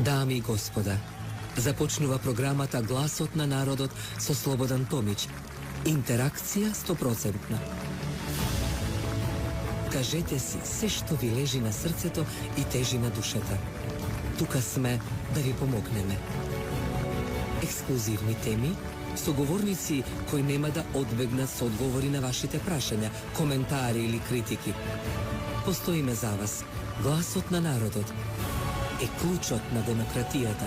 Дами и господа, започнува програмата Гласот на народот со Слободан Томич. Интеракција 100%. Кажете си се што ви лежи на срцето и тежи на душата. Тука сме да ви помогнеме. Ексклузивни теми, соговорници кои нема да одбегнат со одговори на вашите прашања, коментари или критики. Постоиме за вас. Гласот на народот е клучот на демократијата.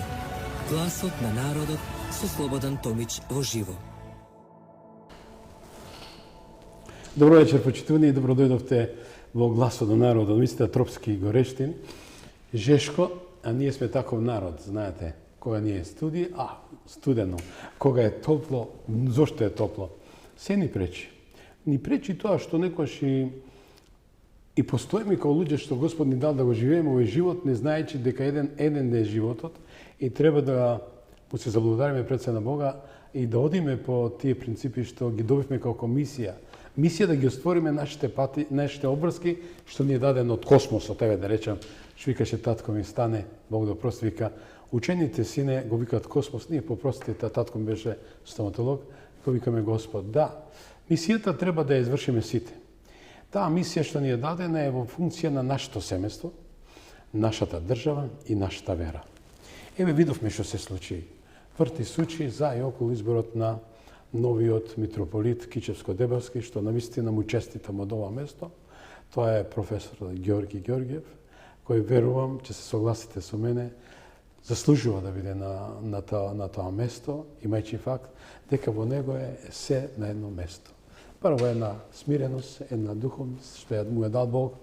Гласот на народот со Слободан Томич во живо. Добро вечер, почитувани, и добро дојдовте во Гласот на народот. Мислите тропски горештин, жешко, а ние сме таков народ, знаете. Кога ние е студи, студено. Кога е топло, зошто е топло? Се ни пречи. Ни пречи тоа што некојаш и постоиме као луѓе што Господ ни дал да го живееме овој живот, не знаејќи дека еден е животот и треба да му се заблагодариме пред се на Бога и да одиме по тие принципи што ги добивме како мисија. Мисија да ги оствориме нашите пати, нашите обврски што ни е даден од космосот. Еве да речам, што викаше татко ми стане, Бог да прости, вика, учените сине го викаат космос, ние попростите, татко ми беше стоматолог, го викаме Господ. Да, мисијата треба да ја извршиме сите. Таа мисија што ни е дадена е во функција на нашето семејство, нашата држава и нашата вера. Еве видовме што се случи. Врти сучи за и околу изборот на новиот митрополит Кичевско-Дебелски, што навистина му честитам од ова место. Тоа е професор Георги Георгиев, кој верувам, че се согласите со мене, заслужува да биде на тоа место, имајќи факт дека во него е се на едно место. Прво една смиреност, една духовност, што му е дал Бог,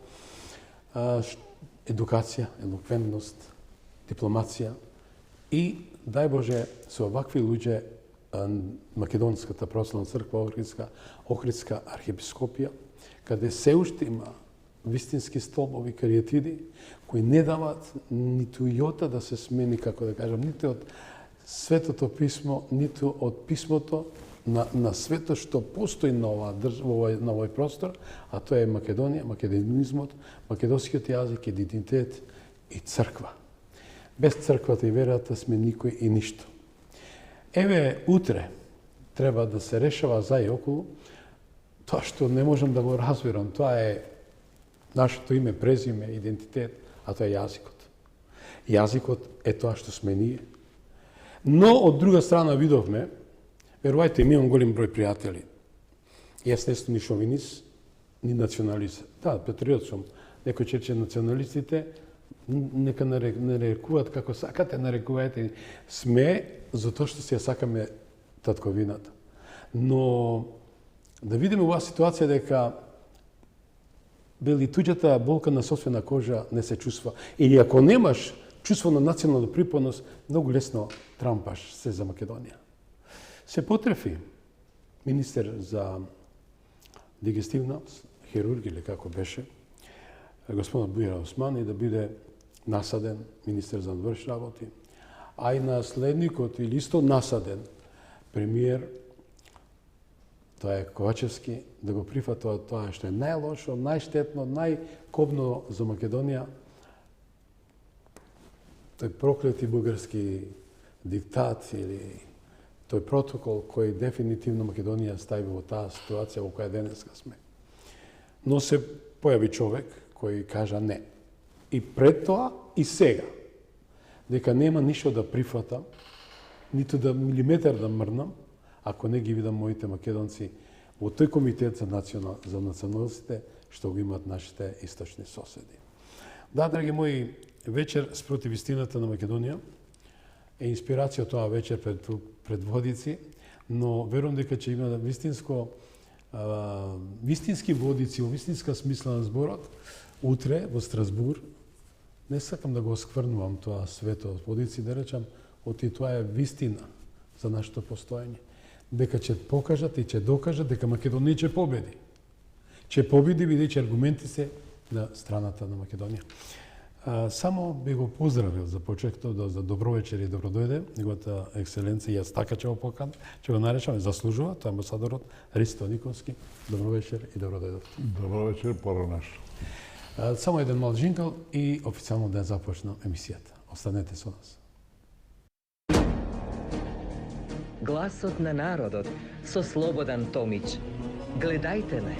едукација, елоквентност, дипломација и, дај Боже, со овакви луѓе Македонската православна црква, Охридска архиепископија, каде се уште има вистински столбови, кариетиди, кои не дават ниту јота да се смени, како да кажам, ниту од Светото писмо, ниту од писмото на свето што постои на овој простор, а тоа е Македонија, македонизмот, македонскиот јазик, идентитет и црква. Без црквата и верата сме никој и ништо. Еве, утре треба да се решава за и околу тоа што не можам да го разберам. Тоа е нашето име, презиме, идентитет, а тоа е јазикот. Јазикот е тоа што сме ние. Но, од друга страна, видовме, верувајте, ми имам голем број пријатели. Јас не сум ни шовинист, ни националист. Да, патриот сум. Некој че националистите, нека нарекуваат како сакате, нарекувајте. Сме затоа што си ја сакаме татковината. Но, да видиме оваа ситуација дека бели туѓата болка на собствена кожа не се чувства. Или ако немаш чувство на национална припадност, многу лесно трампаш се за Македонија. Се потрефи министер за дигестивна хирург или како беше, господин Бујар Османи, да биде насаден министер за надворешни работи, а и наследникот или исто насаден премиер, тоа е Ковачевски, да го прифатува тоа што е најлошо, најштетно, најкобно за Македонија, тој проклети бугарски диктат или тој протокол кој дефинитивно Македонија стави во таа ситуација во која денеска сме. Но се појави човек кој кажа не. И пред тоа и сега, дека нема ништо да прифатам, ниту да милиметар да мрнам, ако не ги видам моите македонци во тој комитет за националностите што го имаат нашите источни соседи. Да, драги мои, вечер спротив истината на Македонија е инспирација тоа вечер пред водици, но верувам дека ќе има вистински водици, вистинска смисла на зборот, утре во Страсбур. Не сакам да го оскврнувам тоа свето од водици, да речам, оти тоа е вистина за нашето постоење. Дека ќе покажат и ќе докажат дека Македонија ќе победи. Ќе победи бидејќи аргументи се на страната на Македонија. Само би го поздравил за почетокот, за добро вечер и добро дојде, неговата екселенција, јас така ќе го поканам, ќе го наречам, заслужува, тоа е амбасадорот Ристо Николски. Добро вечер и добро дојдовте. Добро вечер, поранаш. Само еден мал джингл и официјално да започна емисијата. Останете со нас. Гласот на народот со Слободан Томич. Гледајте ме.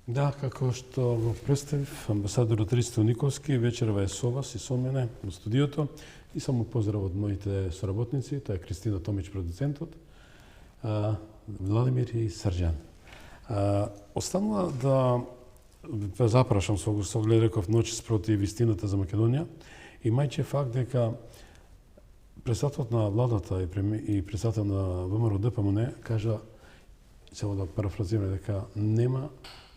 Да, како што го представив, амбасадорот Ристо Николски вечерва е со вас и со мене во студиото и само поздрав од моите соработници, тоа е Кристина Томич, продуцентот, Владимир и Срđan. Останува да ве запрашам со оглед реков ноќ спротив вистината за Македонија и мајче факт дека председателот на владата и председател на ВМРО ДПМН кажа, само да парафразирам, дека нема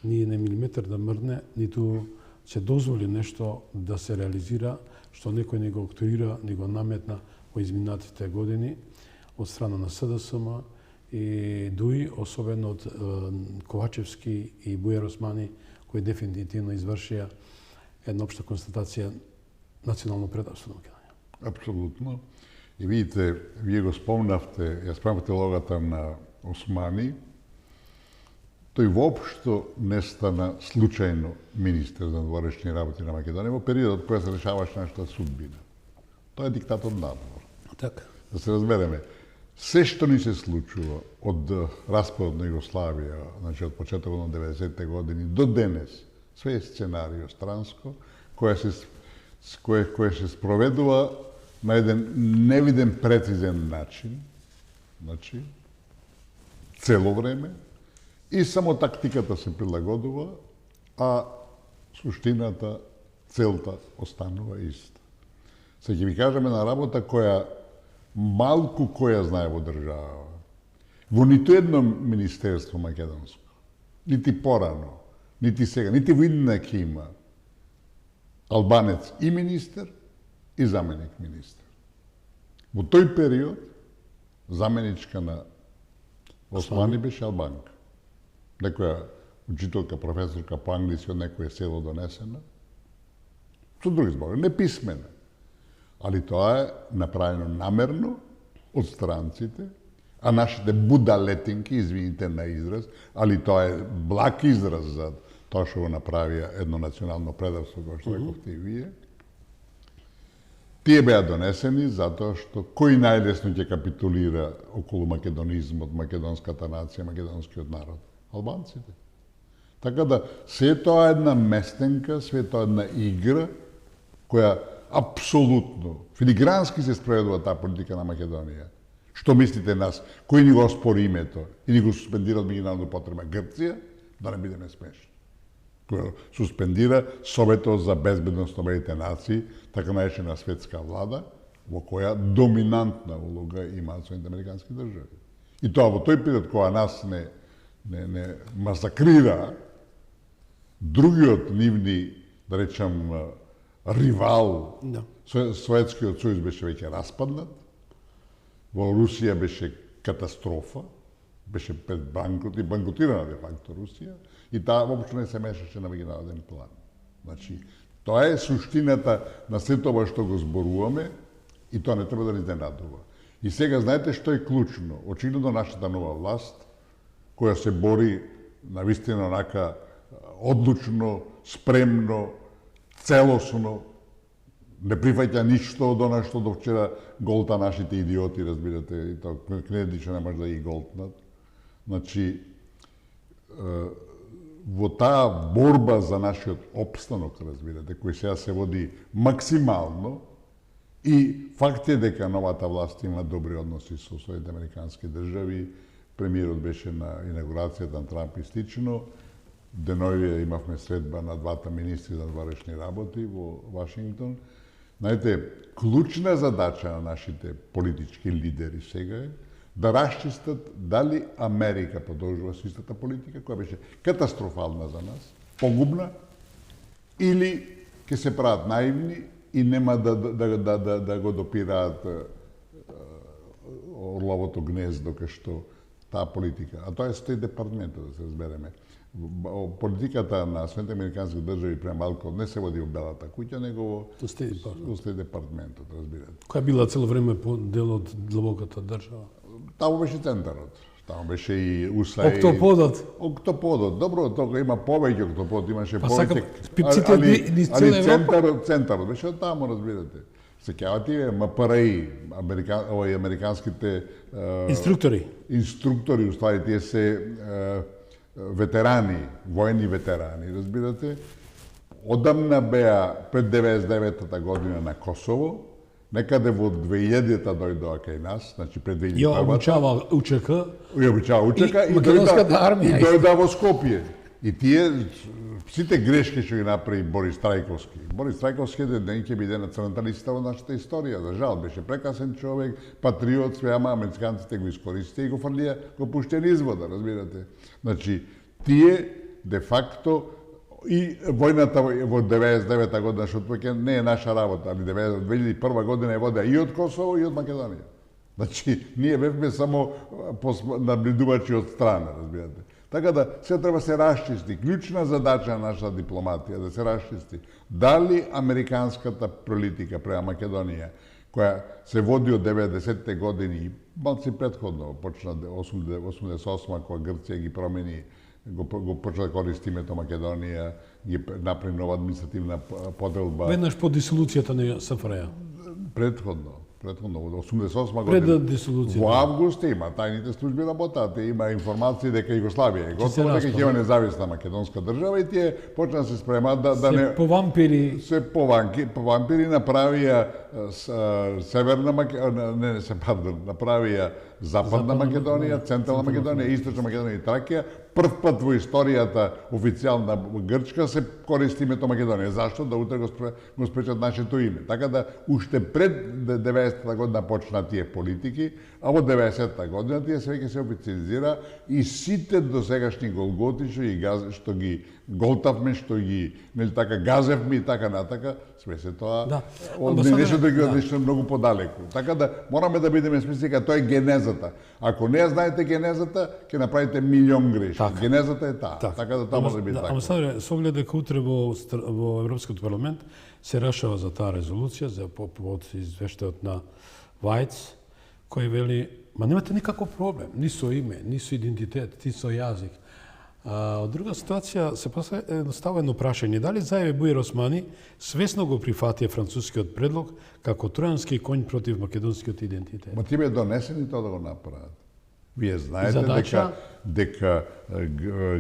ни на милиметар да мрдне, ниту ќе дозволи нешто да се реализира што некој не го окторира, не го наметна во изминатите години од страна на СДСМ и ДУИ, особено од Ковачевски и Бујар Османи, кои дефинитивно извршија една општа констатација национално предавство на Македонија. Апсолутно. И видите, вие го спомнавте, ја спомнавте логата на Османи, тој воопшто не стана случајно министер за надворешни работи на Македонија во периодот која се решаваше нашата судбина. Тоа е диктатор надвор. Така. Да се разбереме, се што ни се случува од распадот на Југославија, значи од почетокот на 90-те години до денес, све е сценарио странско, кое се спроведува на еден невиден прецизен начин, значи, цело време, и само тактиката се прилагодува, а суштината, целта останува иста. Се ќе ви кажеме на работа која малку која знае во држава. Во ниту едно министерство македонско, нити порано, нити сега, нити во Инак има албанец и министер и заменик министер. Во тој период заменичка на Османи беше албанка. Некоја учителка, професорка по англиски од некој село донесена. Со други зборови, неписмена. Али тоа е направено намерно од странците, а нашите будалетинки, извините на израз, али тоа е благ израз за тоа што го направија едно национално предавство, кој што рековте и вие, тие беа донесени затоа што кој најлесно ќе капитулира околу македонизмот, македонската нација, македонскиот народ? Албанците. Така да, се тоа една местенка, се тоа една игра, која апсолутно, филигрански се спроведува таа политика на Македонија. Што мислите нас, кој ни го оспори името и ни го суспендира од меѓународна потреба Грција, да не бидеме смешни. Која суспендира Советот за безбедност на Обединетите нации, така наречена светска влада, во која доминантна улога имаат Соединените американски држави. И тоа во тој период кога нас не масакрира, другиот нивни, да речам, ривал, Советскиот сојуз беше веќе распаднат, во Русија беше катастрофа, беше пред банкрот и банкротирана де факто Русија, и таа воопшто не се мешаше на меѓународен план. Значи, тоа е суштината на се тоа што го зборуваме и тоа не треба да ни изненадува. И сега знаете што е клучно? Очигледно нашата нова власт, која се бори навистина онака одлучно, спремно, целосно, не прифаќа ништо од она што до вчера голта нашите идиоти, разбирате, и тоа кнедиче не може да ги голтнат. Значи, во таа борба за нашиот опстанок, разбирате, кој сега се води максимално, и факт е дека новата власт има добри односи со Соединените американски држави, премиерот беше на инаугурацијата на Трамп и слично, денојве имавме средба на двата министри за надворешни работи во Вашингтон. Знаете, клучна задача на нашите политички лидери сега е да расчистат дали Америка продолжува со истата политика, која беше катастрофална за нас, погубна, или ќе се прават наивни и нема да го допираат орловото гнездо кај што таа политика. А тоа е Стейт департментот, да се разбереме. Политиката на Соединените американски држави према малку не се води во Белата куќа, него во Стейт департментот, разбирате. Која била цело време дел од длабоката држава? Таму беше центарот. Таму беше и УСА и... Октоподот. Добро, тога има повеќе октопод, имаше повеќе... Пипците низ цела Европа? Центарот беше од таму, разбирате. Сеќавате МПРИ, американските... Инструктори, уствари, тие се ветерани, воени ветерани, разбирате. Одамна беа пред 99-та година на Косово, некаде во 2000-та дојдоа кај нас, значи пред 2001-та. Ја обучава УЧК. Ја обучава УЧК и македонската армија. И дојда во Скопје. И тие, сите грешки што ги направи Борис Трајковски. Борис Трајковски еден ден ќе биде на црната листа во нашата историја. За жал, беше прекасен човек, патриот, све, ама американците го искористија и го фрлија, го пуштија низ вода, разбирате. Значи, тие, де факто, и војната во 99-та година, што тоа не е наша работа, али 2001 година е водеа и од Косово и од Македонија. Значи, ние бевме само наблюдувачи од страна, разбирате. Така да, се треба се расчисти. Клучна задача на нашата дипломатија да се расчисти. Дали американската политика према Македонија, која се води од 90-те години, малци предходно, почна 88-а, кога Грција ги промени, го почна да користи името Македонија, ги направи нова административна поделба. Веднаш по дисолуцијата на СФРЈ. Предходно, во 88 година. Пред дисолуцијата. Во август има тајните служби работаат, има информации дека Југославија е готова, дека ќе има независна македонска држава и тие почна да се спремаат да не повампири. Се повампири направија северна Македонија, направија Западна Македонија, Централна Македонија, Источна Македонија и Тракија. Прв пат во историјата официјална Грчка се користи името Македонија. Зашто? Да утре го спречат нашето име. Така да, уште пред 90-та година почна тие политики, а во 90-та година тие веќе се официализира и сите досегашни голготи што ги голтавме, што ги, нели така, газевме и така натака, све се тоа, нешто нешто многу подалеку. Така да, мораме да бидеме смисли дека тоа е генезата. Ако не ја знаете генезата, ќе направите милион грешки. Генезата е таа. Така да тоа може да биде така. Ама со оглед дека утре во Европскиот парламент се решава за таа резолуција, за повод извештајот на Вајц, кој вели, ма немате никаков проблем, ни со име, ни со идентитет, ни со јазик. Од друга ситуација се става едно прашање, дали Заев Буир Османи свесно го прифатија францускиот предлог како тројански конј против македонскиот идентитет? Ма тие донесени тоа да го направат. Вие знаете дека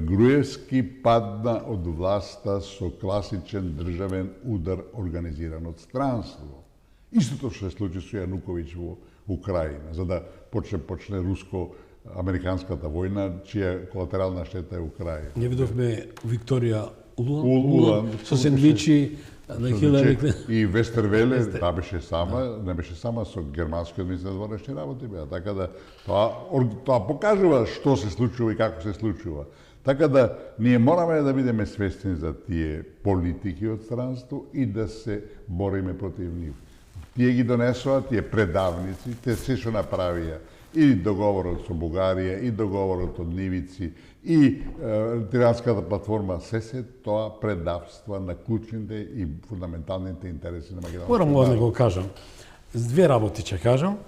Груевски падна од власта со класичен државен удар организиран од странство. Истото што се случи со Јануковиќ во Украина, за да почне руско-американската војна, чија колатерална штета е Украина. Не видовме Викторија Улан со сендвичи на Хилари и Вестервеле, таа беше сама, не беше сама, со германскиот министер на външни работи беа. Така да тоа покажува што се случува и како се случува. Така да ние мораме да бидеме свесни за тие политики од странство и да се бориме против нив. Тие ги донесоа, тие предавници, те се што направија и договорот со Бугарија, и договорот од Нивици, и Тиранската платформа, се тоа предавства на клучните и фундаменталните интереси на македонскиот народ. Морам да го кажам. Две работи ќе кажам.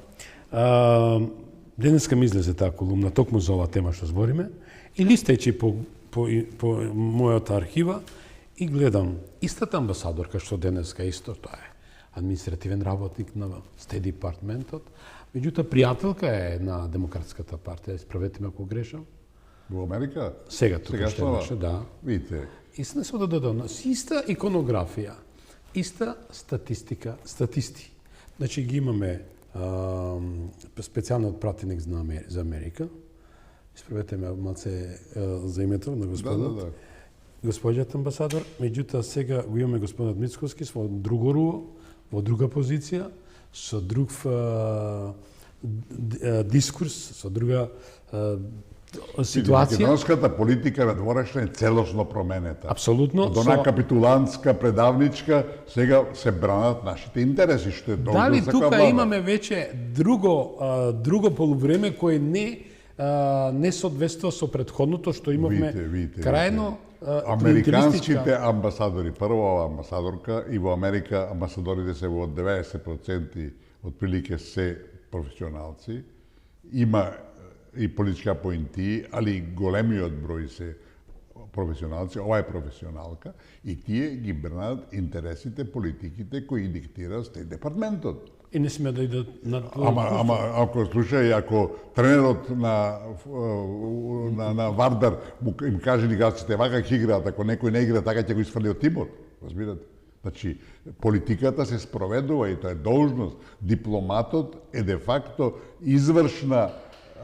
Денеска ми излезе таа колумна токму за оваа тема што збориме и листајќи по мојата архива и гледам истата амбасадорка што денеска исто тоа е административен работник на Стеј департментот, меѓутоа пријателка е на Демократската партија, исправете ме ако грешам. Во Америка? Сега тука што беше, да. Видите. И не само да додам, иста иконографија, иста статистика, статисти. Значи ги имаме специјалниот пратеник за Америка. Исправете ме малце за името на господинот. Да. Госпоѓата амбасадор, меѓутоа сега го имаме господинот Мицкоски во друго руо, во друга позиција, со друг дискурс, со друга ситуација. Македонската политика надворешна е целосно променета. Апсолутно. Од она капитулантска, предавничка, сега се бранат нашите интереси, што е добро. Дали тука имаме веќе друго полувреме кое не соодветства со претходното што имавме крајно американските амбасадори, прва амбасадорка и во Америка амбасадорите се во 90% од прилике се професионалци. Има и политичка поинти, али големиот број се професионалци, ова е професионалка, и тие ги брнат интересите, политиките кои диктира Стейт департментот. И не сме да идат на... Ама ако слушај, ако тренерот на Вардар им каже играчите вака ќе играат, ако некој не игра така ќе го исфрли од тимот, разбирате? Значи, политиката се спроведува и тоа е должност. Дипломатот е де факто извршна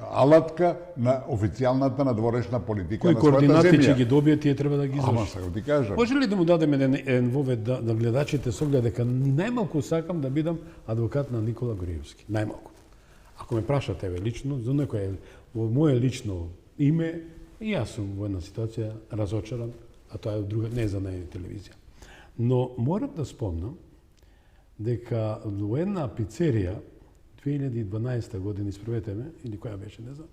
алатка на официјалната надворешна политика Кои на својата координати земја. ќе ги добие, тие треба да ги Ама извршат. сакам ти кажам. Може ли да му дадеме еден вовед да гледачите со оглед дека ни најмалку сакам да бидам адвокат на Никола Груевски. Најмалку. Ако ме прашате еве лично, за некој во мое лично име, и јас сум во една ситуација разочаран, а тоа е друга, не за неја телевизија. Но морам да спомнам дека во една пицерија 2012 година, исправете ме, или која беше, не знам,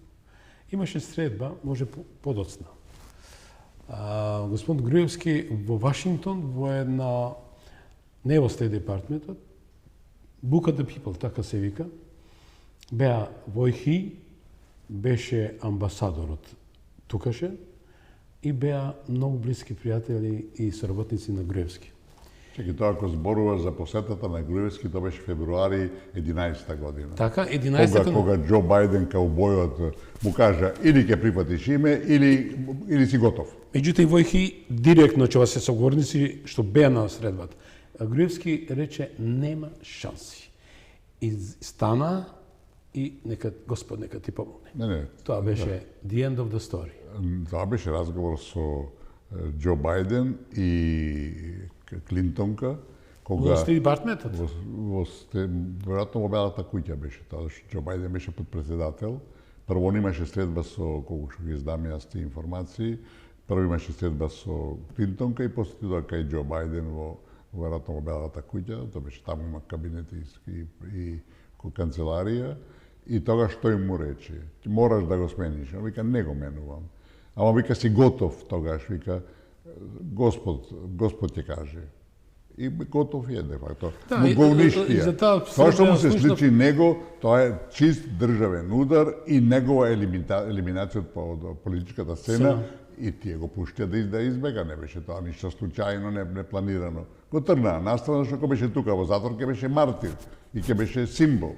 имаше средба, може подоцна. Господин Груевски во Вашингтон, во една, не во Стейт департментот, Book of the People, така се вика, беа војхи, беше амбасадорот тукаше и беа многу блиски пријатели и соработници на Груевски. Чеки, тоа ако зборува за посетата на Груевски, тоа беше февруари 11 година. Така, 11-та... Кога Џо Бајден каубојот му кажа или ќе прифатиш име, или си готов. Меѓутоа и војхи директно ќе се соговорници што беа на средбата. А Груевски рече нема шанси. И стана и нека Господ нека ти помогне. Не. Тоа беше the end of the story. Тоа беше разговор со Џо Бајден и Клинтонка, кога... Во Стейт департментот? Веројатно во Белата куќа беше тоа, Џо Бајден беше подпредседател. Прво он имаше средба со, колку што ги знам јас тие информации, прво имаше средба со Клинтонка и после тоа кај Џо Бајден веројатно во Белата куќа, тоа беше таму има кабинет и канцеларија, и тогаш што им му рече, ти мораш да го смениш. Он вика, не го менувам. Ама вика, си готов тогаш, вика, Господ ќе каже. И готов е, де факто. Да, му го уништија. Тоа што му се случи него, тоа е чист државен удар и негова елиминација од политичката сцена и тие го пуштија да избега, не беше тоа ништо случајно, не планирано. Го трнаа настрана, што кога беше тука во затвор, ќе беше мартир и ќе беше символ.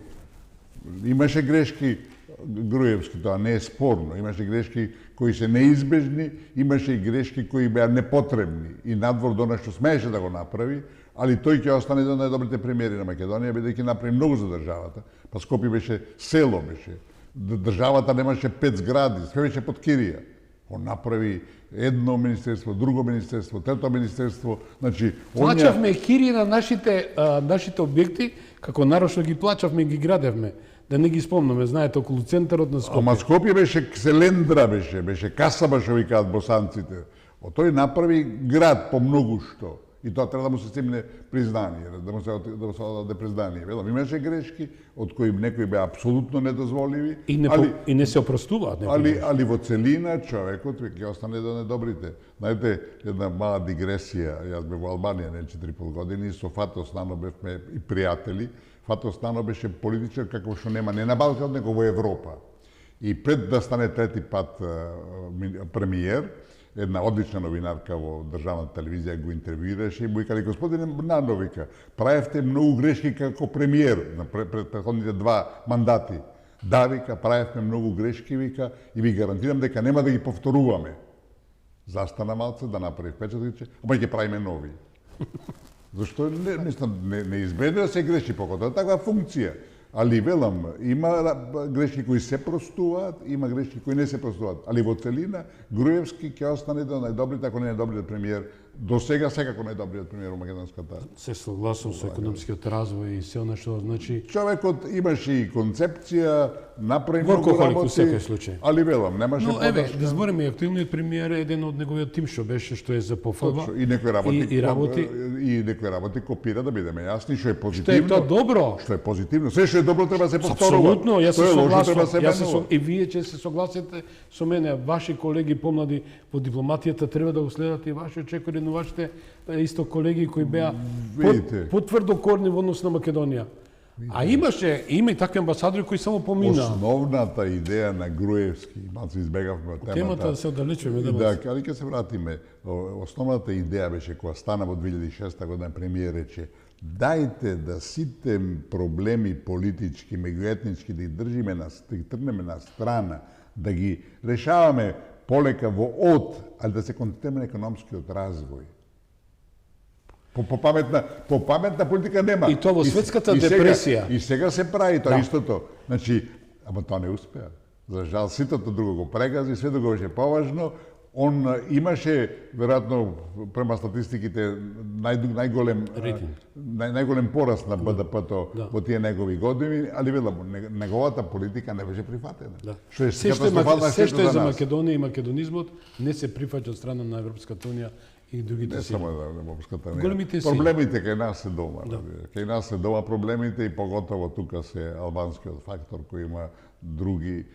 Имаше грешки Груевски, тоа не е спорно. Имаше грешки кои се неизбежни, имаше и грешки кои беа непотребни и надвор до нешто смееше да го направи, али тој ќе остане еден од најдобрите премиери на Македонија, бидејќи направи многу за државата. Па Скопје беше село, беше. Државата немаше 5 згради, све беше под кирија. Он направи едно министерство, друго министерство, трето министерство, значи... Плачавме кири на нашите објекти, како народ што ги плачавме и ги градевме. Да не ги спомнаме, знаете, околу центарот на Скопје. Ама Скопје беше кселендра, беше касаба, што викаат босанците. Тој направи град по многу што. И тоа треба да му се стимне признание, да му се одаде признание. Велам, имаше грешки, од кои некои беа апсолутно недозволиви. И не се опростуваат. Али во целина човекот ќе остане до недобрите. Знаете, една мала дигресија, јас бев во Албанија, не 4,5 години, со Фато Стано бевме и пријатели. Фато Стано беше политичар како што нема не на Балкан, него во Европа. И пред да стане трети пат премиер, една одлична новинарка во државната телевизија го интервјуираше и му викали, господине Нано, вика, правевте многу грешки како премиер на претходните 2 мандати. Да, вика, правевме многу грешки, вика, и ви гарантирам дека нема да ги повторуваме. Застана малце да направи впечаток, ама ќе правиме нови. Зашто неизбежно да се греши покота, таква функција. Али велам, има грешки кои се простуваат, има грешки кои не се простуваат. Али во целина, Груевски ќе остане до најдобрите, ако не најдобриот премиер. До сега секако најдобриот премиер во македонската. Се согласувам со економскиот развој и се она што значи. Човекот имаше и концепција, направи многу работи. Али велам, немаше подоцна. Но еве, да збориме, актуелниот премиер е еден од неговиот тим што беше, што е за ПФБ. И некои работи копира, да бидеме јасни, што е позитивно. Што е тоа добро? Што е позитивно. Се што е добро треба да се повторува. Апсолутно, јас се согласувам. И вие ќе се согласите со мене, ваши колеги помлади во дипломатијата треба да го следат и ваши очекори, но вашите исто колеги кои беа потврдо корни во однос на Македонија. А има и такви амбасадори кои само помина. Основната идеја на Груевски, малку избегавме од темата. Темата да се оддалечуваме. Да, али ќе се вратиме. Основната идеја беше кога стана во 2006 година премиер рече: дајте да сите проблеми политички, меѓуетнички да ги држиме да ги трнеме на страна, да ги решаваме полека во али да се концентрираме на економскиот развој. По паметна политика нема. И тоа во светската депресија. И сега се прави тоа истото. Значи, ама тоа не успеа. За жал, ситото друго го прегази, све друго беше поважно. Он имаше, веројатно, према статистиките, најголем пораст на БДП-то во тие негови години, али велам, неговата политика не беше прифатена. Што е катастрофална се што е за нас. Македонија и македонизмот не се прифаќа од страна на Европската унија и другите Не сили. само да Европската унија. Големите сили. Проблемите кај нас се дома. Кај нас се дома проблемите и поготово тука се албанскиот фактор кој има други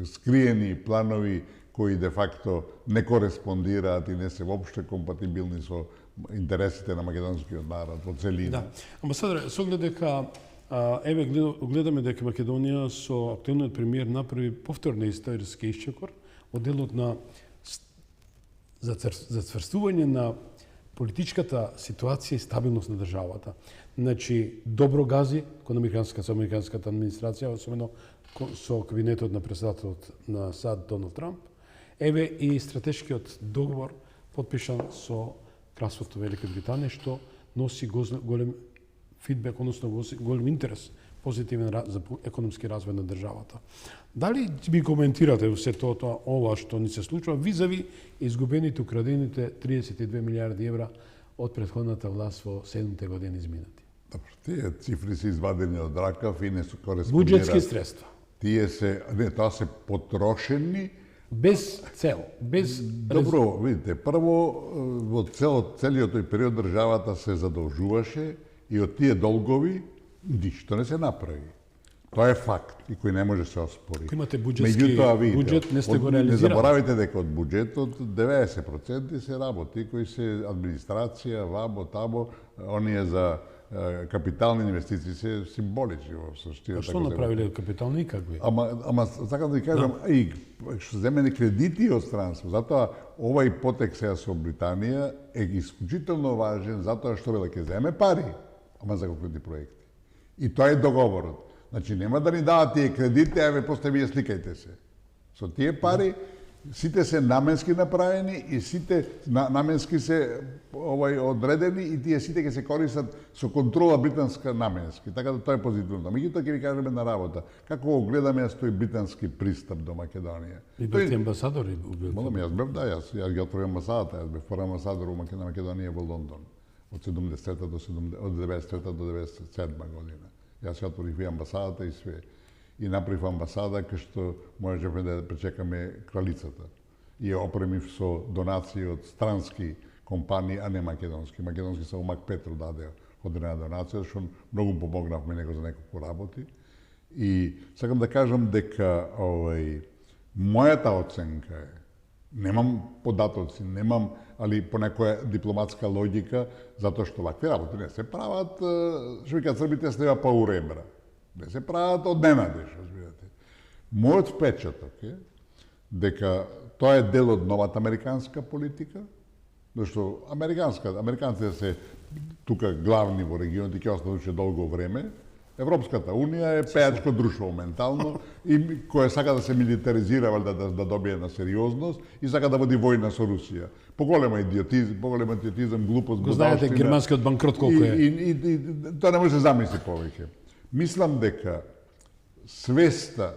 скриени планови кои де факто не кореспондираат и не се воопште компатибилни со интересите на македонскиот народ во целина. Да. Амбасадоре, со оглед дека еве гледаме дека Македонија со актуелниот премиер направи повторно историски исчекор во делот на зацврстување на политичката ситуација и стабилност на државата. Значи, добро гази кон американската администрација, особено со кабинетот на председателот на САД Доналд Трамп. Еве и стратешкиот договор потпишан со Кралството Велика Британија, што носи голем фидбек, односно голем интерес позитивен за економски развој на државата. Дали би коментирате се тоа ова што ни се случува визави изгубените, украдените 32 милиарди евра од претходната власт во 7 години изминати? Добро, тие цифри се извадени од ракав и не се кореспондираат. Буџетски средства. Тоа се потрошени без цел, без... Добро, видите, прво во целиот тој период државата се задолжуваше и од тие долгови ништо не се направи. Тоа е факт и кој не може се оспори. Ако имате буџет, не сте го реализирали. Не заборавите дека од буџетот 90% се работи кои се администрација, вамо, тамо, оние за капитални инвестиции се символични во суштина. Што направиле капитални никакви? Ама сакам да ви кажам, и што земени кредити од странство. Затоа овај потек сега со Британија е исклучително важен затоа што вела ќе земе пари, ама за конкретни проекти. И тоа е договорот. Значи нема да ни дават тие кредити, еве после вие сликајте се. Со тие пари сите се наменски направени и сите наменски се одредени и тие сите ќе се користат со контрола британска наменски. Така да тоа е позитивно. Меѓутоа ќе ви кажеме на работа како го гледаме јас тој британски пристап до Македонија. И бевте амбасадори? Молам, јас бев, да, јас ги отворив амбасадата, јас бев прв амбасадор на Македонија во Лондон од 93 до 97 година. Јас ја отворив и амбасадата и све. И направив амбасада кај што можеме да пречекаме кралицата. И ја опремив со донации од странски компании, а не македонски. Македонски само Мак Петру даде одредена донација, што многу помогнавме него за неколку работи. И сакам да кажам дека мојата оценка е, немам податоци, немам, али по некоја дипломатска логика, затоа што вакви работи не се прават, што викаат србите, слева па у ребра. Не се прават од ненадеж, разбирате. Мојот впечаток е дека тоа е дел од новата американска политика, зашто американците се тука главни во регионот и ќе останат уште долго време. Европската унија е пејачко друштво ментално и кој сака да се милитаризира, да добие на сериозност и сака да води војна со Русија. Поголема идиотизам, глупост, го знаете германскиот банкрот колку е. И тоа не може да се замисли повеќе. Мислам дека свеста,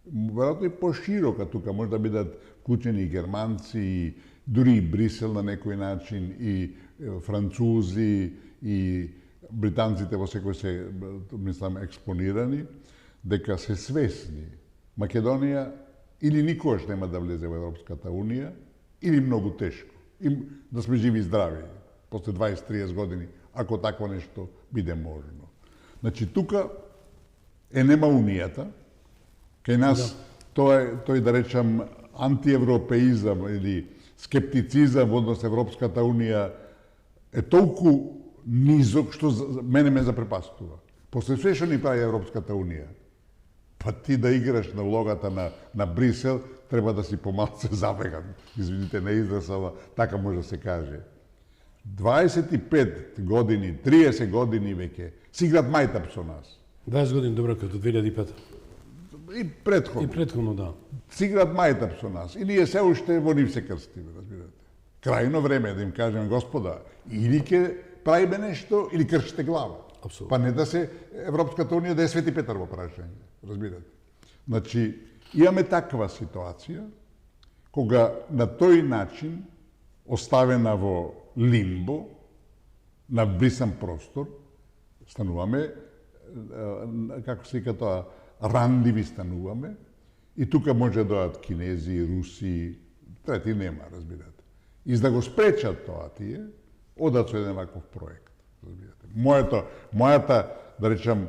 веројатно и поширока тука, може да бидат вклучени и германци, и дури и Брисел на некој начин, и французи, и британците во секој се, мислам, експонирани, дека се свесни. Македонија или никогаш нема да влезе во Европската унија, или многу тешко. И да сме живи и здрави, после 20-30 години, ако такво нешто биде можно. Значи, тука нема унијата, кај нас тој да речам антиевропеизам или скептицизам во однос Европската унија е толку низок што мене ме запрепастува. После све што ни прави Европската Унија, па ти да играш на улогата на Брисел, треба да си помалце забеган. Извините на израз, ама така може да се каже. 25 години, 30 години веќе, си играт мајтап со нас. 20 години, добро, като 2005. И предходно. И предходно, да. Си играт мајтап со нас. И ние се уште во нив се крстиме, разбирате. Крајно време е да им кажеме, Господа, или ќе правиме нешто, или кршите глава. Апсолутно. Па не да се Европската Унија да е Свети Петар во прашање, разбирате. Значи, имаме таква ситуација, кога на тој начин, оставена во лимбо, на брисан простор, стануваме, како се вика тоа, рандливи стануваме, и тука може да дојат кинези, руси, трети нема, разбирате. И за да го спречат тоа тие, одат со еден ваков проект, разбирате. Мојата, да речам,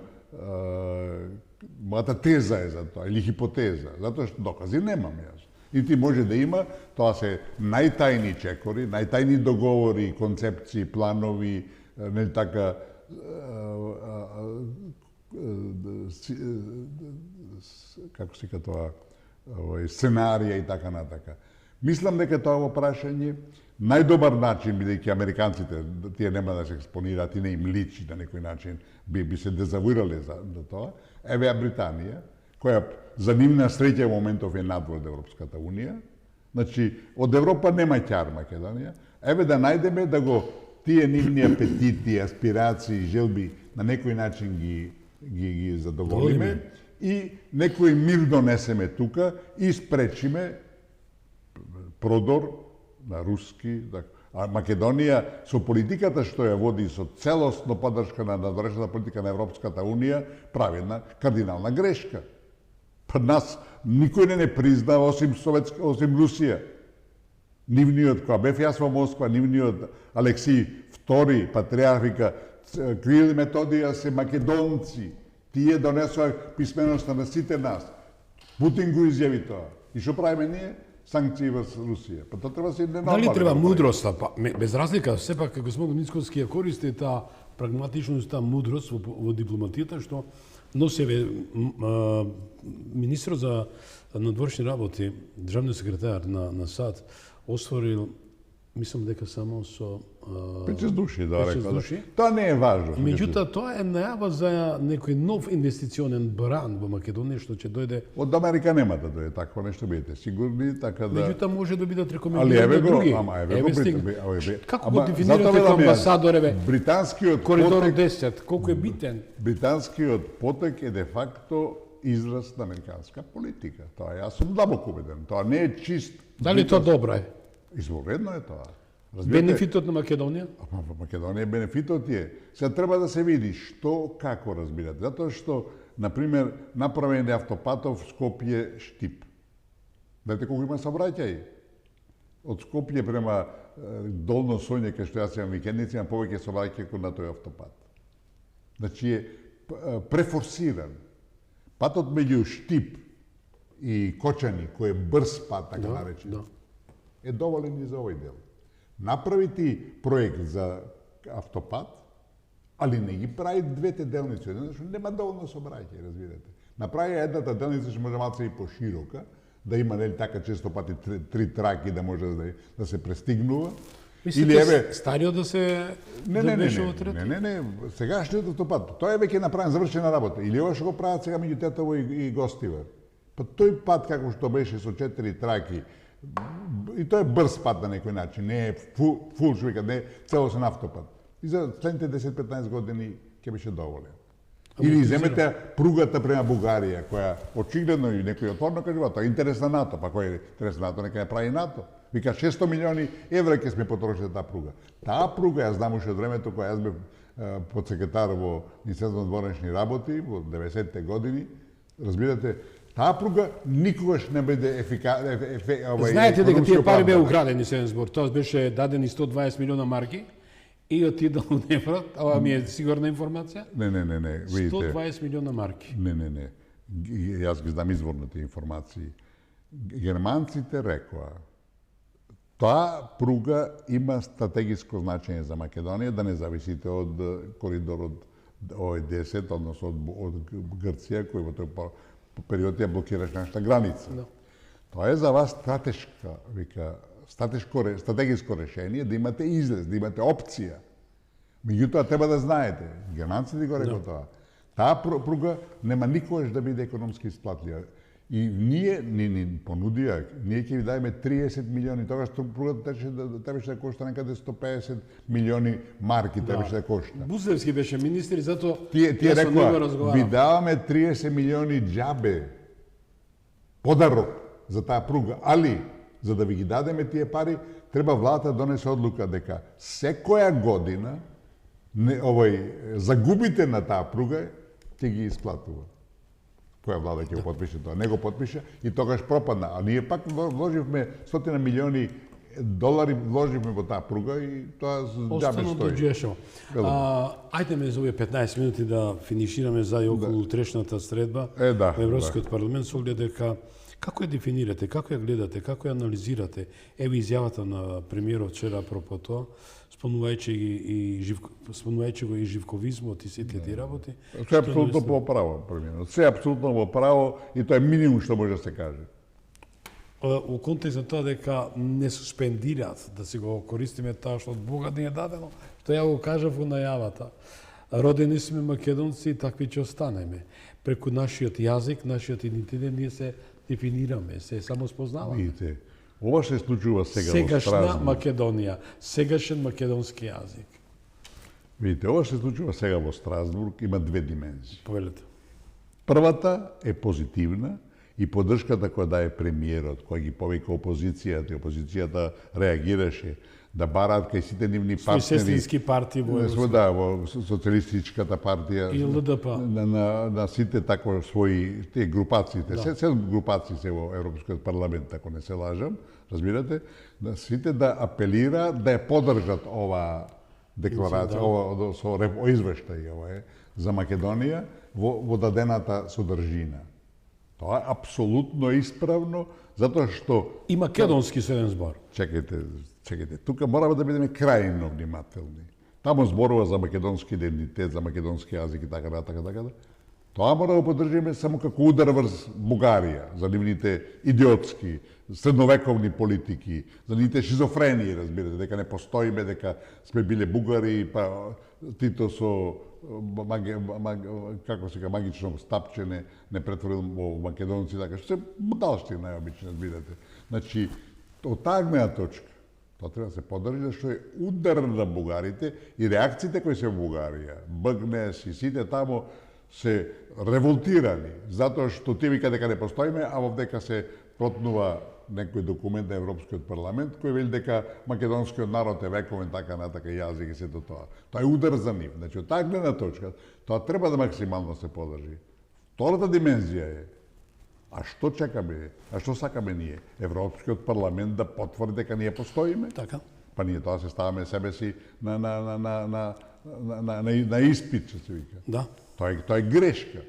мојата теза е за тоа, или хипотеза, затоа што докази немам јас. И ти може да има, тоа се најтајни чекори, најтајни договори, концепции, планови, нели така, како се ка тоа, сценарија и така натака. Мислам дека тоа во прашање најдобар начин, бидејќи американците, тие нема да се експонираат и не им личи на некој начин, би се дезавуирале за тоа, еве Британија, која за нивна среќа моментов е надвор од Европската Унија, значи од Европа нема ќар Македонија, еве да најдеме да го тие нивни апетити, аспирации, желби на некој начин ги задоволиме и некој мир донесеме тука и спречиме продор на руски, а Македонија со политиката што ја води со целосно поддршка на надворешната политика на Европската Унија прави една кардинална грешка. Па нас никој не призна осим Русија. Нивниот, кога бев јас во Москва, нивниот Алексиј II, патриарх, вика, Кирил и Методија се македонци. Тие донесоа писменоста на сите нас. Путин го изјави тоа. И што правиме ние? Санкции во Русија. Па тоа треба да се ненормално. Дали треба мудрост, без разлика, сепак господин Мицкоски ја користи таа прагматичност, таа мудрост во дипломатијата, што носеве министрот за надворешни работи, државниот секретар на САД, осварил, мислам дека само со 5 души, да, 5 рекла. души. Тоа не е важно. Меѓутоа, тоа е најава за некој нов инвестиционен бранд во Македонија, што ќе дојде. Од Америка нема да дојде такво нешто, бидете сигурни, така да... Меѓутоа може да бидат Али рекомендирани еве го, други. ама еве го Како го дефинирате како амбасадор, британскиот коридор потек, 10, колку е битен? британскиот потек е де факто израз на американска политика. Тоа јас сум длабоко убеден. Тоа не е чист. Дали тоа добро е? Изворедно е тоа. Бенефитот на Македонија? Во Македонија бенефитот е. Сега треба да се види што, како разбирате. Затоа што, например, направен е автопатов Скопје-Штип. Знаете колку има сообраќај? Од Скопје према Долно Соње, кај што јас имам викендици, имам повеќе сообраќај на тој автопат. Значи е префорсиран. Патот меѓу Штип и Кочани, кој е брз пат, така наречен, е доволен и за овој дел. Направи ти проект за автопат, али не ги прави двете делници, зашто нема доволно сообраќај, разбирате. Направи едната делница што може малце и поширока, да има нели така често пати три траки да може да се престигнува. Мислите стариот да се Не, сегашниот автопат, тој е веќе направен завршена работа. Или ова што го прават сега меѓу Тетово и Гостивар. Па тој пат како што беше со 4 траки, и тоа е брз пат на некој начин, не е фул швика, не е целосен автопат. И за следните 10-15 години ќе беше доволен. Или земете пругата према Бугарија, која очигледно и некој отворно кажува, тоа е интерес на НАТО, па кој е интерес на НАТО, нека ја прави НАТО. Вика 600 милиони евра ќе сме потрошили таа пруга. Таа пруга, јас знам уште од времето кога јас бев подсекретар во Министерството на дворешни работи во 90-те години, разбирате, таа пруга никогаш не биде Знаете дека тие пари беа украдени се збор. Тоа беше дадени 120 милиона марки и отидал у Нефрат, ова ми е сигурна информација. Не, видите. 120 милиона марки. Не. Јас ги знам изворните информации. Германците рекоа, таа пруга има стратегиско значење за Македонија, да не зависите од коридорот овој 10, односно од Грција, кој во тој период ја блокираш нашата граница. Тоа е за вас стратегиско решение да имате излез, да имате опција. Меѓутоа треба да знаете, германците го рекоа тоа. Таа пруга нема никогаш да биде економски исплатлива. И ние ни понудија, ние ќе ви дајме 30 милиони, тогаш пругата требаше да кошта некаде 150 милиони марки требаше да кошта. Бузлевски беше министр и затоа Тие рекоа, ви даваме 30 милиони џабе подарок за таа пруга, али за да ви ги дадеме тие пари, треба владата да донесе одлука дека секоја година загубите на таа пруга ќе ги исплатува. Која влада ќе го потпише тоа? Не го потпише и тогаш пропадна. А ние пак вложивме $100 милиони вложивме во таа пруга и тоа џабе стои. Ајдеме за овие 15 минути да финишираме за и околу утрешната средба во Европскиот парламент со оглед дека како ја дефинирате, како ја гледате, како ја анализирате? Еве изјавата на премиерот вчера апропо тоа, спомнувајќи го и живковизмот и сите тие работи. Се е апсолутно во право, премиерот. Се е апсолутно во право и тоа е минимум што може да се каже. Во контекст на тоа дека не суспендираат да си го користиме тоа што од Бога ни е дадено, што ја го кажав во најавата. Родени сме македонци и такви ќе останеме. Преку нашиот јазик, нашиот идентитет ние се дефинираме, се само спознаваме. Видите, ова се случува сега Сегашна во Страсбург. Македонија, сегашен македонски јазик. Видите, ова се случува сега во Страсбург, има две димензии. Повелете. Првата е позитивна и поддршката која дае премиерот, која ги повика опозицијата, и опозицијата реагираше да бараат кај сите нивни партнери. Сестрински партии во во социјалистичката партија и ЛДП. На сите тако своји тие групациите, се групации се во Европскиот парламент, ако не се лажам, разбирате, да сите да апелираат да ја поддржат ова декларација, ова со извештај за Македонија во дадената содржина. Тоа е апсолутно исправно, затоа што и македонски со еден збор. Чекајте, тука мораме да бидеме крајно внимателни. Таму зборува за македонски идентитет, за македонски јазик и така. Тоа мора да поддржиме само како удар врз Бугарија, за нивните идиотски, средновековни политики, за нивните шизофрении, разбирате, дека не постоиме, дека сме биле бугари, па Тито со како се ка магично стапче не претворил во македонци, така што се будалштина најобично, разбирате. Значи, од таа гледна точка, тоа треба да се поддржи, што е удар на бугарите и реакциите кои се во Бугарија, БГНЕС и сите таму се револтирани, затоа што тие вика дека не постоиме, а вовдека се протнува некој документ на Европскиот парламент кој вели дека македонскиот народ е вековен така натака јазик и сето тоа. Тоа е удар за нив. Значи, од таа гледна точка, тоа треба да максимално се поддржи. Втората димензија е, а што чекаме? А што сакаме ние? Европскиот парламент да потврди дека ние постоиме? Така. Па ние тоа се ставаме себе си на испит, што се вика. Да. Тоа е грешка.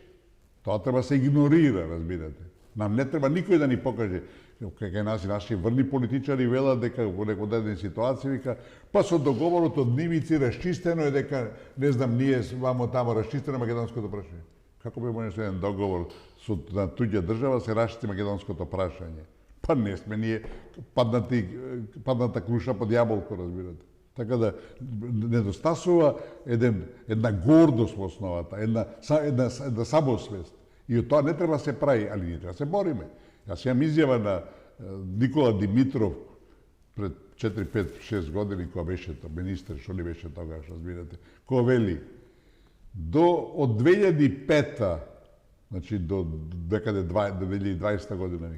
Тоа треба се игнорира, разбирате. Нам не треба никој да ни покаже. Кај нас и наши врни политичари велат дека во некој дадена ситуација вика па со договорот од нивици расчистено е дека не знам ние вамо тамо расчистено македонското прашање. Како би може еден договор со на туѓа држава се расчисти македонското прашање? Па не сме ние падната круша под јаболко, разбирате. Така да недостасува една гордост во основата, една самосвест. И од тоа не треба се прави, али ние треба се бориме. Јас имам изјава на Никола Димитров пред 4-5-6 години, кога беше министр, што ли беше тогаш, разбирате, кој вели, од 2005-та, значи до некаде 2020 година,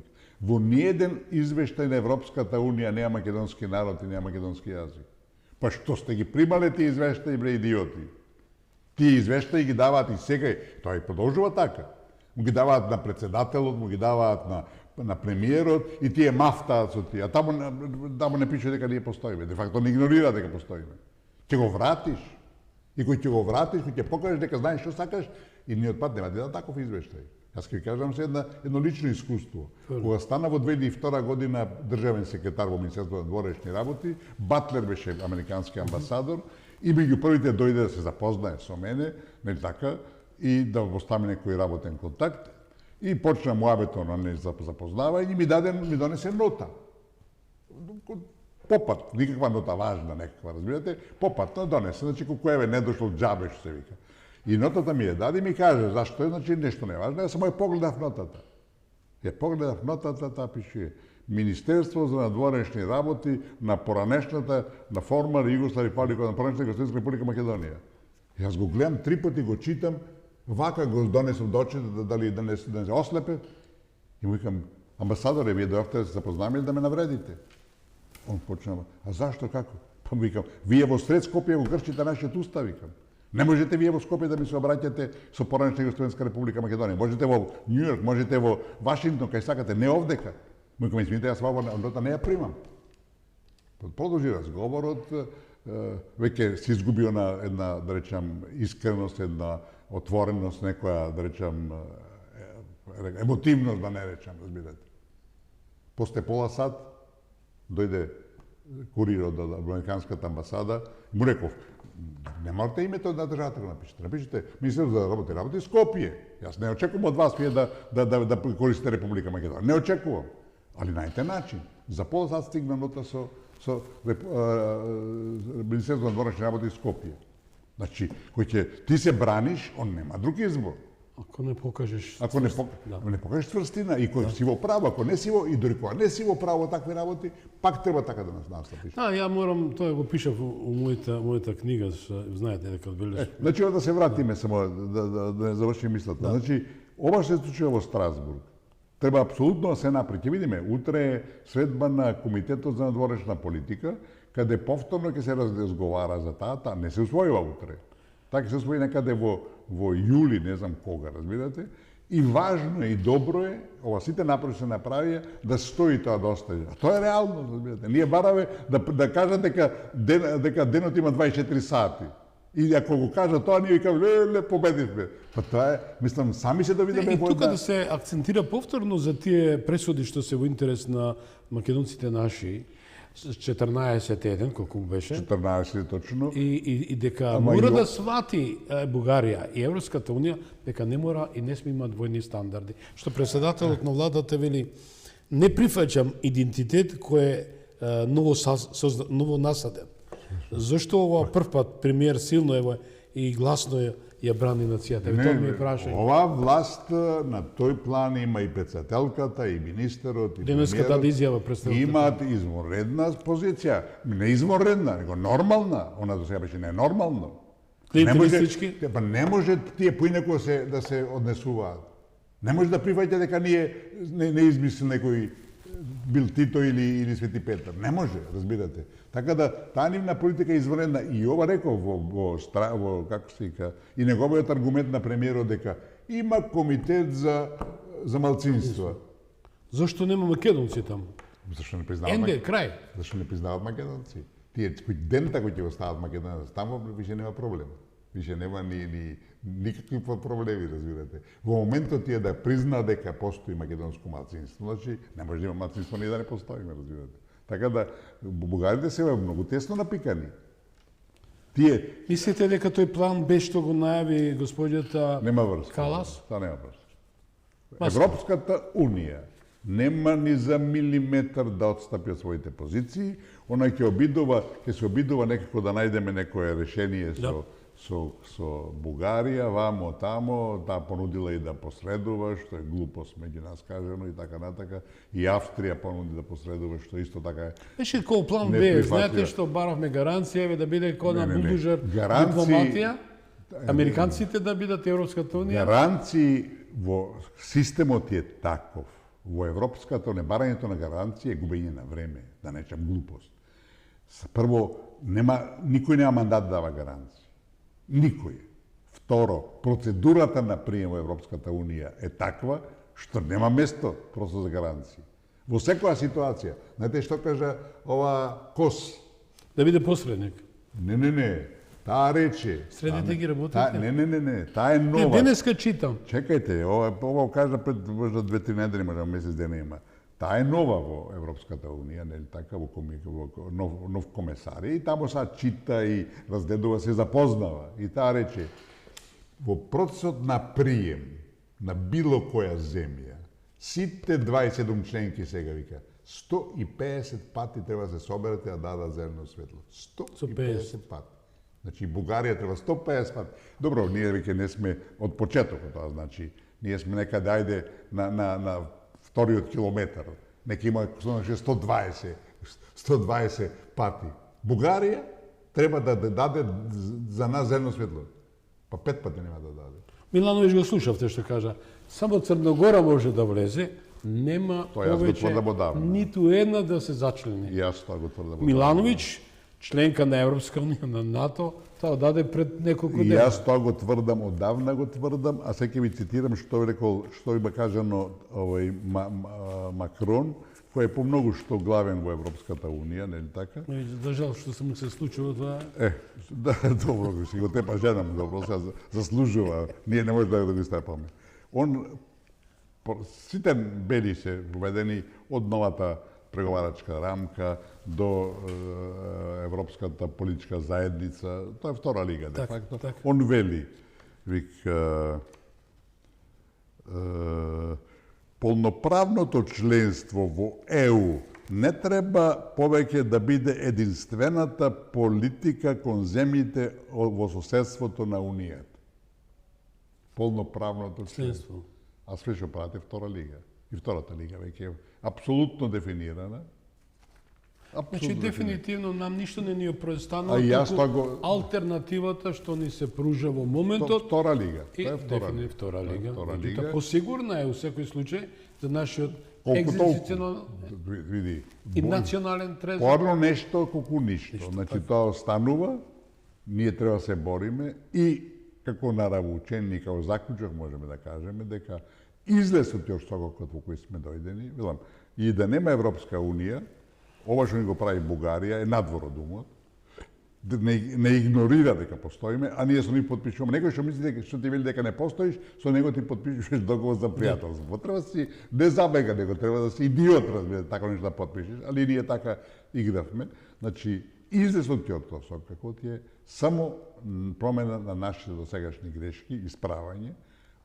во ниеден извештај на Европската Унија нема македонски народ и нема македонски јазик. Па што сте ги примале тие извештаи, бре, идиоти? Тие извештаи ги даваат и сега, тоа и продолжува така. Му ги даваат на председателот, му ги даваат на премиерот и тие мафтаат со тие. А таму не пише дека ние постоиме. Де факто не игнорира дека постоиме. Ќе го вратиш. И кој ќе го вратиш, кој ќе покажеш дека знаеш што сакаш, и ни од пат нема да таков извештај. Јас ќе ви кажам се едно лично искуство. Кога стана во 2002 година државен секретар во Министерството на дворешни работи, Батлер беше американски амбасадор И меѓу првите дојде да се запознае со мене, нели така, и да постави некој работен контакт. И почна муабето на не запознава и ми донесе нота. Попат, никаква нота важна некаква, разбирате? Попат донесе, значи колку еве не дошло џабе што се вика. И нотата ми ја даде и ми каже зашто е, значи нешто не важно. Ја само ја погледав нотата. Ја погледав нотата, таа пише Министерство за надворешни работи на поранешната, на форма Југославија република, на поранешната Југославска република Македонија. Јас го гледам 3 пати, го читам, вака го донесам до очите, дали да не се ослепе. И му викам, амбасадоре, вие дојавте да се запознаме или да ме навредите? Он почна, а зашто, како? Па му викам, вие во сред Скопје го кршите нашиот устав, викам. Не можете вие во Скопје да ми се обраќате со поранешна Југославска република Македонија. Можете во Њујорк, можете во Вашингтон, кај сакате, не овдека. Му викам, извините, јас ваа нота не ја примам. Продолжи разговорот, веќе се изгубила една, да речам, искреност, една отвореност, некоја, да речам, емотивност, да не речам, разбирате. После пола сат, дојде курир од американската амбасада, му реков, не морате името на државата да го напишете. Напишете Министерство за работи Скопје. Јас не очекувам од вас вие да користите Република Македонија. Не очекувам. Али најте начин. За пола сат стигна нота со Министерство за надворешни работи Скопје. Значи, кој ќе ти се браниш, он нема друг избор. Ако не покажеш... Ако не покажеш тврстина и кој си во право, ако не си во, и дори кога не си во право такви работи, пак треба така да настапиш. Да, ја морам, тоа го пишав у мојата книга, знаете дека одбележав. Значи, да се вратиме само, да не завршим мислата. Значи, ова што се случува во Страсбург, треба апсолутно да се направи. Ќе видиме, утре е средба на Комитетот за надворешна политика, каде повторно ќе се разговара за таа, не се усвојува утре. Така се усвои некаде во јули, не знам кога, разбирате. И важно и добро е, ова сите направи се направија, да стои тоа да остане. А тоа е реално, разбирате. Ние бараме да кажат дека денот има 24 сати. И ако го кажа тоа, ние викаме, леле, победивме. Па тоа е, мислам, сами се да видиме. И тука да се акцентира повторно за тие пресуди што се во интерес на македонците наши, 14-1, колку беше. 14 точно. И дека мора да свати Бугарија и Европската унија дека не мора и не сме има двојни стандарди. Што председателот на владата вели, не прифаќам идентитет кој е ново насаден. Зашто ова прв пат премиер силно ево и гласно ја брани нацијата? Тоа ми прашање. Ова власт на тој план има и председателката, и министерот, и денеската изјава представителот. Имаат извонредна позиција. Не извонредна, него нормална. Она до сега беше ненормално. Клиентелистички? Не може тие поинаку да се однесуваат. Не може да прифаќате дека ние не измисли некој бил Тито или Свети Петар. Не може, разбирате. Така да, таа нивна политика е извонредна. И ова реков во како се вика, и неговиот аргумент на премиерот дека има комитет за малцинства. Зашто нема македонци таму? Зашто не признаваат? Енде, крај. Зашто не признаваат македонци? Тие дента кои ќе остават македонци, таму више нема проблем. Више нема ни никакви проблеми, разбирате. Во моментот тие да призна дека постои македонско малцинство, значи не може да има малцинство ни да не постоиме, разбирате. Така да бугарите се многу тесно напикани. Тие мислите дека тој план беше што го најави господјата нема врска. Калас? Тоа нема врска. Европската унија нема ни за милиметар да отстапи од своите позиции, она ќе се обидува некако да најдеме некое решение со Бугарија, вамо, тамо, таа понудила и да посредува, што е глупост меѓу нас кажано и така натака. И Австрија понуди да посредува, што исто така е. Беше кол план Б, знаете што баравме гаранција да биде код на булдужер дипломатија, американците да бидат Европската унија. Гаранции во системот е таков. Во Европската унија барањето на гаранција е губење на време, да не речам глупост. Прво, никој нема мандат да дава гаранција. Никој. Второ, процедурата на прием во Европската унија е таква што нема место просто за гаранции. Во секоја ситуација, знаете што кажа ова Кос? Да биде посредник. Не. Таа рече. Средите ги работите? Не. Таа е нова. Денеска читам. Чекајте, ова кажа пред можда 2-3 недели, можда месец дена има. Таа е нова во Европската Унија, нели така, во нов комесар. И таму са чита и разгледува, се запознава. И таа рече, во процесот на прием на било која земја, сите 27 членки сега вика, 150 пати треба да се соберете да дадат зелено светло. 150 пати. Значи, Бугарија треба 150 пати. Добро, ние веќе не сме од почетокот, тоа значи, ние сме некаде ајде на вториот километар. Нека има 120 пати. Бугарија треба да даде за нас зелено светло. Па 5 пати нема да даде. Милановиќ го слушавте што кажа. Само Црногора може да влезе, нема повеќе ниту една да се зачлени. И јас тоа го тврдам. Милановиќ, членка на Европска унија, на НАТО, тоа даде пред неколку дена. И дена. јас тоа го тврдам, одавна го тврдам, а сега ќе ви цитирам што рекол, што има кажано Макрон, кој е помногу што главен во Европската унија, нели така? За жал што се му се случило тоа. Да, добро, си го тепа жена му, добро, се заслужува. Ние не може да го степаме. Сите бели се введени од новата преговарачка рамка до Европската политичка заедница, тоа е втора лига, де факто. Он вели, вика, полноправното членство во ЕУ не треба повеќе да биде единствената политика кон земјите во соседството на Унијата. Полноправното членство. А све што правите втора лига. И втората лига веќе е апсолутно дефинирана. Значи, дефинитивно нам ништо не ни е престанало, алтернативата што ни се пружа во моментот. Втора лига. Тоа е втора лига. Посигурна е у секој случај за нашиот екзистенцијален и национален трезор. Порно нешто колку ништо. Значи, тоа останува, ние треба да се бориме и како наравучени, како заклучок можеме да кажеме дека излез од тиот согокот во кој сме дојдени, велам, и да нема Европска унија, ова што ни го прави Бугарија е надвор од умот, не игнорира дека постоиме, а ние со нив подпишуваме. Некој што мисли дека што ти вели дека не постоиш, со него ти подпишуваш договор за пријателство. Треба си не забега него, треба да си идиот, разбира, така нешто да подпишеш, али ние така игравме. Значи, излез од тиот согокот е само промена на нашите досегашни грешки, исправање,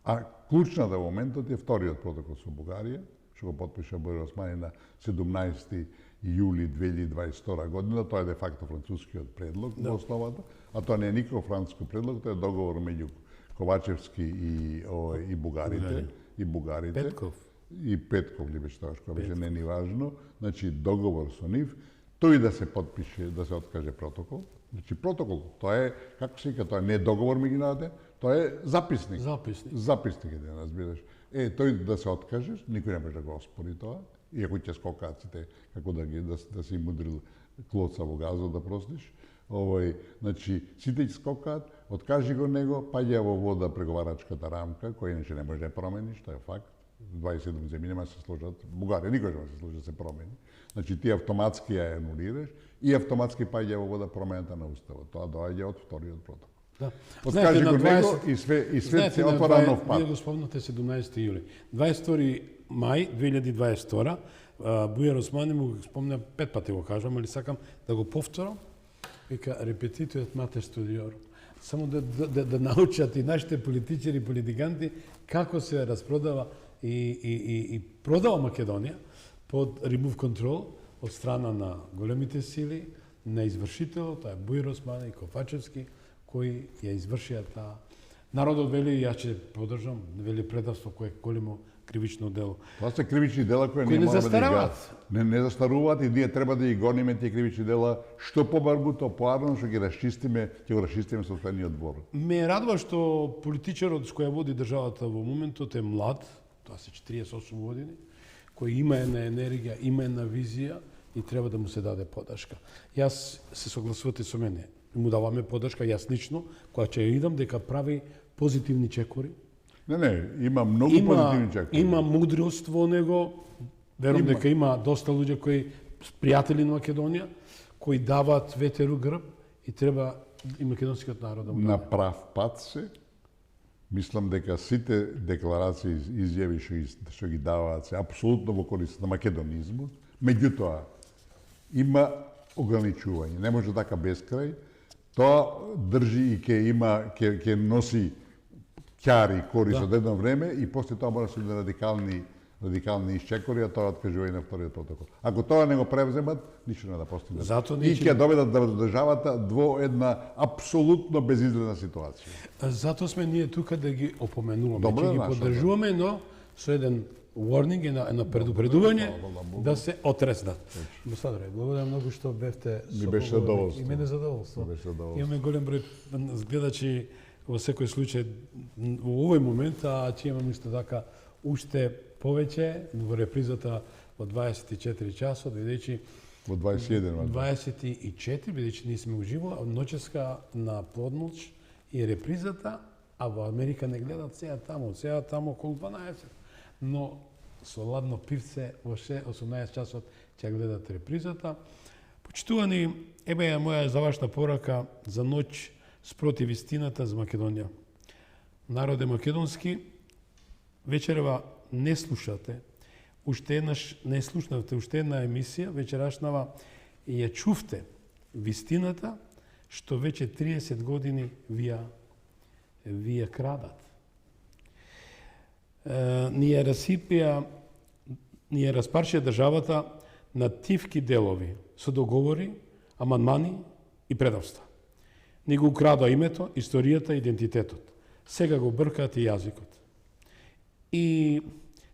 а клучната моментот е вториот протокол со Бугарија, што го подпиша Бојко Османи на 17 јули 2022 година. Тоа е де факто францускиот предлог во основата, а тоа не е никаков француски предлог, тоа е договор меѓу Ковачевски и бугарите, Петков. И Петков ли беше тоа што беше не ни важно, значи договор со нив, тој да се подпише, да се откаже протокол. Значи протокол, тоа е, како се вика, тоа не е договор меѓу наден, тоа е записник. Записник е, разбираш. Тој да се откажеш, никој не може да го оспори тоа, иако ќе скокаат сите, како да си им удрил клоца во газот, да простиш. Значи, сите ќе скокаат, откажи го него, паѓа во вода преговарачката рамка, која иначе не може да промени, што е факт. 27 земји нема се сложат, Бугарија никој не може да се сложи да се промени. Значи, ти автоматски ја анулираш и автоматски паѓа во вода промената на уставот. Тоа доаѓа од вториот протокол. Да. Откажи го него и све се отвора нов пат. Вие го спомнате 17 јули. 22 мај 2022 Бојко Османи му го спомна 5 пати го кажам, али сакам да го повторам. Вика, репетитујот матер студиорум. Само да научат и нашите политичари и политиканти како се распродава и продава Македонија под remove control од страна на големите сили, на извршителот, тоа е Бојко Османи и Ковачевски, кои ја извршија таа. Народот вели, јас ќе поддржам, вели предавство кое е големо кривично дело. Тоа се кривични дела кои не застараваат. Не застаруваат и ние треба да ги гониме тие кривични дела што побарбу, то поарно што ги расчистиме, ќе го расчистиме состојниот двор. Ме радува што политичарот кој води државата во моментот е млад, тоа се 48 години, кој има една енергија, има една визија и треба да му се даде подршка. Јас се согласувате со мене. Му даваме подршка, јас лично, која ќе идам дека прави позитивни чекори. Не, има многу позитивни чекори. Има мудрост во него, верувам дека има доста луѓе кои пријатели на Македонија, кои даваат ветер у грб и треба и македонскиот народ да му даде. На прав пат се Мислам дека сите декларации, изјави што ги даваат се апсолутно во корист на македонизмот, меѓутоа има ограничување, не може така безкрај. Тоа држи и ќе носи ќари корист од едно време и после тоа мора да се радикални исчекори, а тоа откажува и на вториот протокол. Ако тоа не го превземат, ништо не да постигнат. И ќе доведат државата во една апсолутно безизгледна ситуација. Затоа сме ние тука да ги опоменуваме, че ги поддржуваме, но со еден warning, едно предупредување да се отреснат. Амбасадоре, благодарам многу што бевте со беше задоволство. И мене задоволство. Имаме голем број гледачи во секој случај во овој момент, а ќе имаме исто така уште повеќе во репризата во 24 часот, бидејќи во 21 24, бидејќи ние сме уживо, ноческа на полноќ и репризата, а во Америка не гледат сега таму околу 12. Но со ладно пивце во 18 часот ќе гледат репризата. Почитувани, еве ја моја завршна порака за ноќ спротив истината за Македонија. Народе македонски, вечерва не слушате, уште еднаш не слушнавте уште една емисија, вечерашнава, и ја чувте вистината, што веќе 30 години ви ја крадат. Ни ја распаршија државата на тивки делови, со договори, амандмани и предавства. Ни го украдоа името, историјата, идентитетот. Сега го бркаат и јазикот. И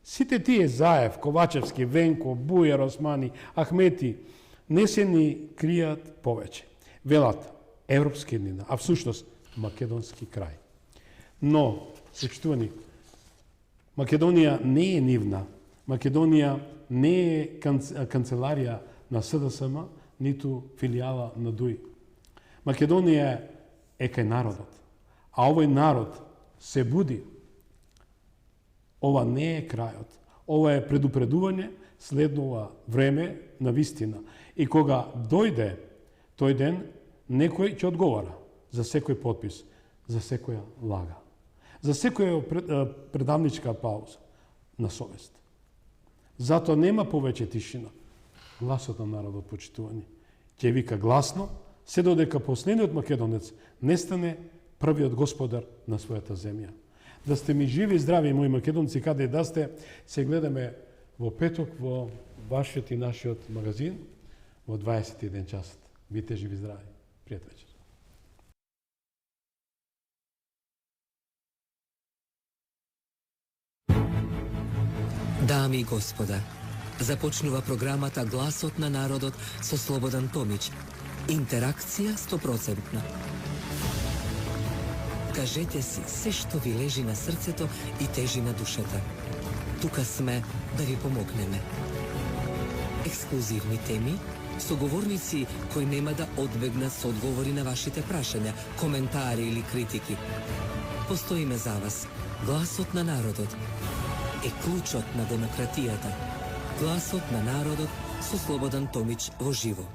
сите тие Заев, Ковачевски, Венко, Бујар, Османи, Ахмети не се ни кријат повеќе. Велат европска еднина, а всушност македонски крај. Но, почитувани, Македонија не е нивна. Македонија не е канцеларија на СДСМ, ниту филијала на ДУИ. Македонија е кај народот. А овој народ се буди. Ова не е крајот. Ова е предупредување, следнува време на вистина. И кога дојде тој ден, некој ќе одговара за секој подпис, за секоја лага, за секоја предавничка пауза на совест. Затоа нема повеќе тишина. Гласот на народот, почитувани, ќе вика гласно, се додека последниот македонец не стане првиот господар на својата земја. Да сте ми живи и здрави, мои македонци, каде да сте, се гледаме во петок во вашиот и нашиот магазин во 21 часот. Бидете живи и здрави. Пријатна вечер. Дами и господа, започнува програмата Гласот на народот со Слободан Томич. Интеракција 100%. Кажете си се што ви лежи на срцето и тежи на душата. Тука сме да ви помогнеме. Ексклузивни теми, соговорници кои нема да одбегнат со одговори на вашите прашања, коментари или критики. Постоиме за вас. Гласот на народот е клучот на демократијата. Гласот на народот со Слободан Томич во живо.